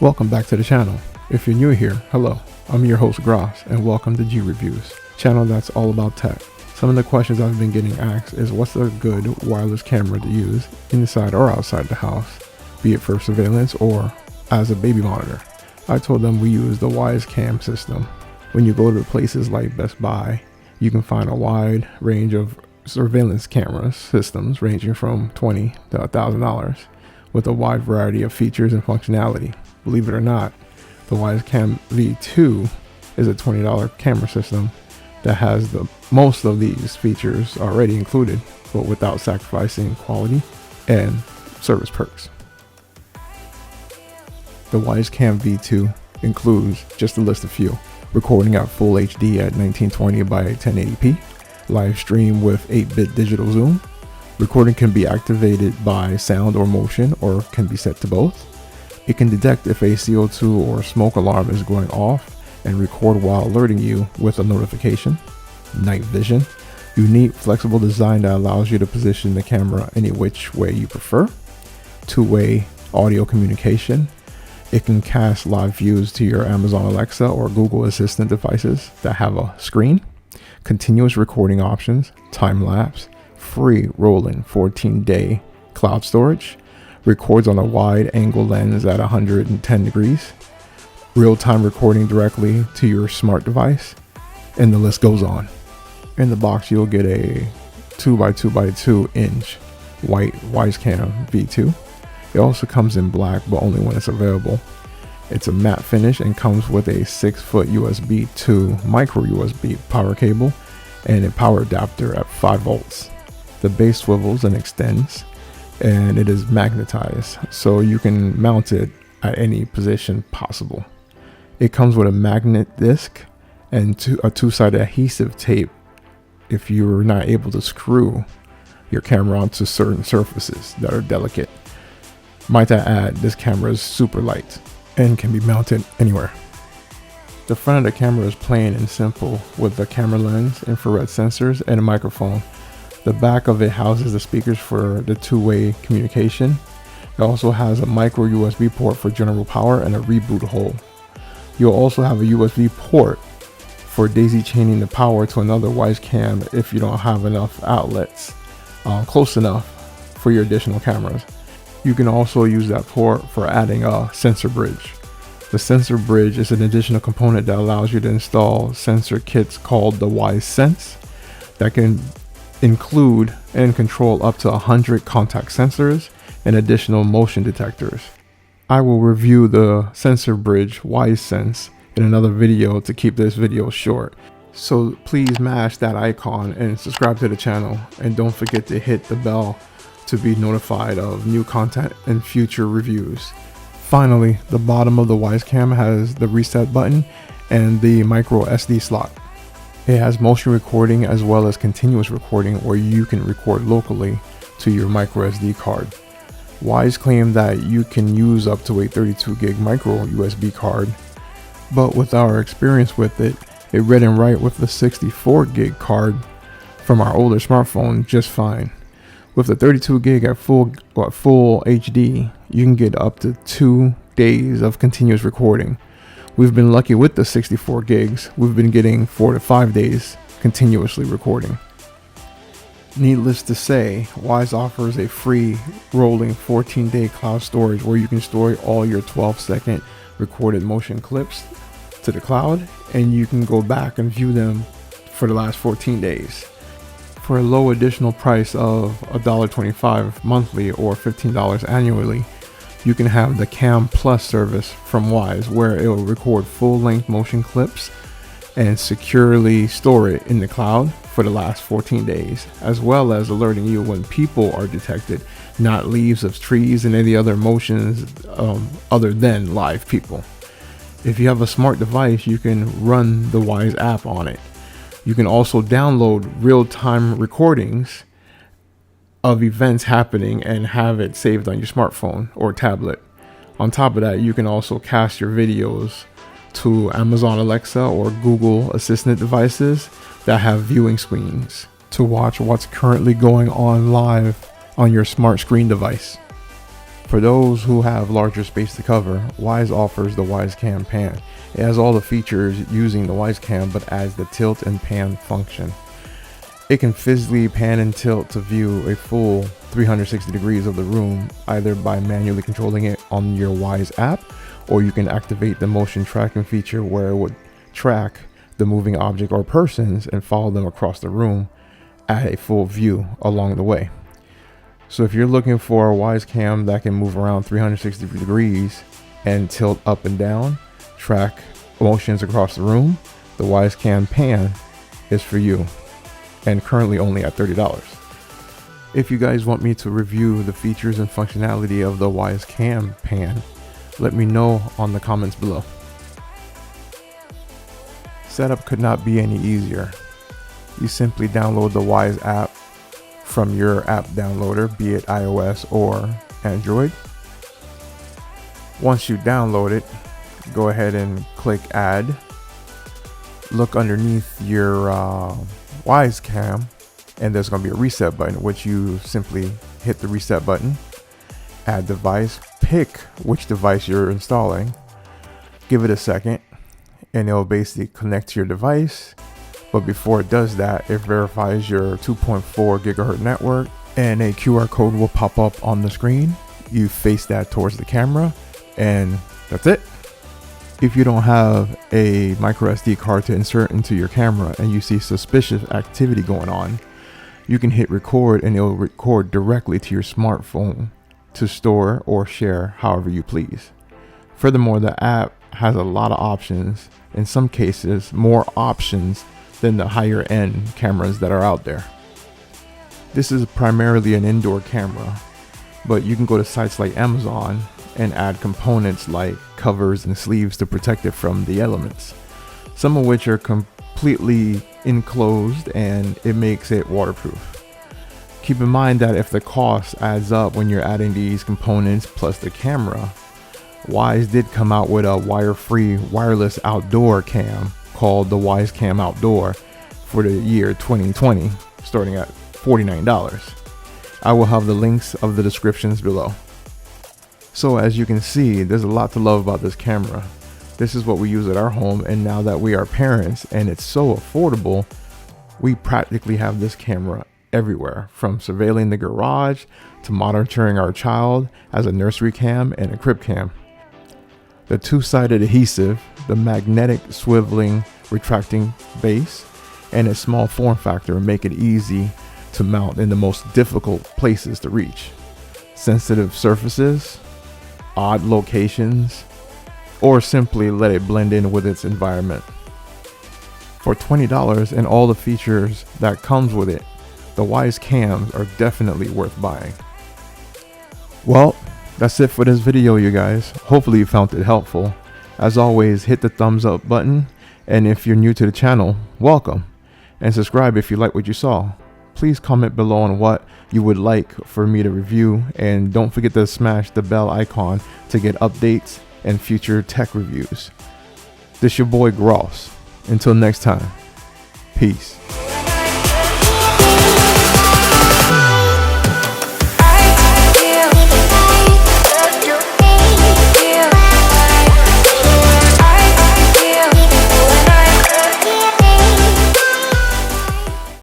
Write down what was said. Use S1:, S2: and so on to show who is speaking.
S1: Welcome back to the channel. If you're new here, hello, I'm your host Gross and welcome to G Reviews, channel that's all about tech. Some of the questions I've been getting asked is what's a good wireless camera to use inside or outside the house, be it for surveillance or as a baby monitor. I told them we use the Wyze cam system. When you go to places like Best Buy, you can find a wide range of surveillance camera systems ranging from $20 to $1,000 with a wide variety of features and functionality. Believe it or not, the Wyze Cam V2 is a $20 camera system that has the most of these features already included, but without sacrificing quality and service perks. The Wyze Cam V2 includes, just to list a few, recording at full HD at 1920 by 1080p, live stream with 8-bit digital zoom. Recording can be activated by sound or motion, or can be set to both. It can detect if a CO2 or smoke alarm is going off and record while alerting you with a notification. Night vision, unique flexible design that allows you to position the camera any which way you prefer. Two-way audio communication. It can cast live views to your Amazon Alexa or Google Assistant devices that have a screen. Continuous recording options, time-lapse, free rolling 14-day cloud storage, records on a wide angle lens at 110 degrees, real-time recording directly to your smart device, and the list goes on. In the box, you'll get a 2x2x2 inch white Wyze Cam V2. It also comes in black, but only when it's available. It's a matte finish and comes with a 6-foot USB to micro USB power cable and a power adapter at 5 volts. The base swivels and extends, and it is magnetized, so you can mount it at any position possible. It comes with a magnet disc and a two-sided adhesive tape if you're not able to screw your camera onto certain surfaces that are delicate. Might I add, this camera is super light and can be mounted anywhere. The front of the camera is plain and simple with the camera lens, infrared sensors, and a microphone. The back of it houses the speakers for the two-way communication. It also has a micro USB port for general power and a reboot hole. You'll also have a USB port for daisy chaining the power to another Wyze Cam if you don't have enough outlets close enough for your additional cameras. You can also use that port for adding a sensor bridge. The sensor bridge is an additional component that allows you to install sensor kits called the Wyze Sense that can include and control up to 100 contact sensors and additional motion detectors. I will review the sensor bridge Wyze Sense in another video to keep this video short. So please mash that icon and subscribe to the channel, and don't forget to hit the bell to be notified of new content and future reviews. Finally, the bottom of the Wyze Cam has the reset button and the micro SD slot. It has motion recording as well as continuous recording, where you can record locally to your micro SD card. Wyze claimed that you can use up to a 32 gig micro USB card, but with our experience with it, it read and write with the 64 gig card from our older smartphone just fine. With the 32 gig at full HD, you can get up to 2 days of continuous recording. We've been lucky with the 64 gigs. We've been getting 4 to 5 days continuously recording. Needless to say, Wyze offers a free rolling 14-day cloud storage where you can store all your 12-second recorded motion clips to the cloud, and you can go back and view them for the last 14 days. For a low additional price of $1.25 monthly or $15 annually, you can have the Cam Plus service from Wyze, where it will record full-length motion clips and securely store it in the cloud for the last 14 days, as well as alerting you when people are detected, not leaves of trees and any other motions other than live people. If you have a smart device, you can run the Wyze app on it. You can also download real-time recordings of events happening and have it saved on your smartphone or tablet. On top of that, you can also cast your videos to Amazon Alexa or Google Assistant devices that have viewing screens to watch what's currently going on live on your smart screen device. For those who have larger space to cover, Wyze offers the Wyze Cam Pan. It has all the features using the Wyze Cam, but adds the tilt and pan function. It can physically pan and tilt to view a full 360 degrees of the room, either by manually controlling it on your Wyze app, or you can activate the motion tracking feature where it would track the moving object or persons and follow them across the room at a full view along the way. So if you're looking for a Wyze Cam that can move around 360 degrees and tilt up and down, track motions across the room, the Wyze Cam Pan is for you, and currently only at $30. If you guys want me to review the features and functionality of the Wyze Cam Pan, let me know on the comments below. Setup could not be any easier. You simply download the Wyze app from your app downloader, be it iOS or Android. Once you download it, go ahead and click add. Look underneath your Wyze Cam, and there's going to be a reset button, which you simply hit the reset button. Add device, pick which device you're installing, give it a second, and it'll basically connect to your device. But before it does that, it verifies your 2.4 gigahertz network, and a QR code will pop up on the screen. You face that towards the camera, and that's it. If you don't have a micro SD card to insert into your camera and you see suspicious activity going on, you can hit record and it will record directly to your smartphone to store or share however you please. Furthermore, the app has a lot of options, in some cases more options than the higher end cameras that are out there. This is primarily an indoor camera, but you can go to sites like Amazon and add components like covers and sleeves to protect it from the elements, some of which are completely enclosed, and it makes it waterproof. Keep in mind that if the cost adds up when you're adding these components plus the camera, Wyze did come out with a wire-free wireless outdoor cam called the Wyze Cam Outdoor for the year 2020, starting at $49. I will have the links of the descriptions below. So as you can see, there's a lot to love about this camera. This is what we use at our home, and now that we are parents and it's so affordable, we practically have this camera everywhere, from surveilling the garage to monitoring our child as a nursery cam and a crib cam. The two-sided adhesive, the magnetic swiveling retracting base, and its small form factor make it easy to mount in the most difficult places to reach. Sensitive surfaces, odd locations, or simply let it blend in with its environment. For $20 and all the features that comes with it, the Wyze cams are definitely worth buying. Well, that's it for this video, you guys. Hopefully you found it helpful. As always, hit the thumbs up button, and if you're new to the channel, welcome, and subscribe if you like what you saw. Please comment below on what you would like for me to review, and don't forget to smash the bell icon to get updates and future tech reviews. This your boy Gross. Until next time, peace.